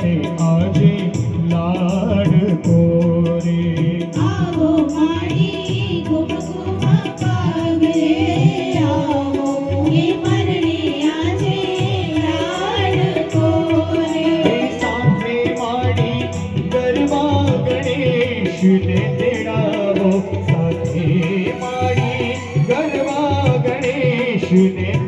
मरणे आजे लाड कोरे आवो माड़ी कुमकुम पागले आवो ये मरणे आजे लाड कोरे साथे माड़ी गरबा गणेश ने तेड़ावो साथे माड़ी गरबा गणेश ने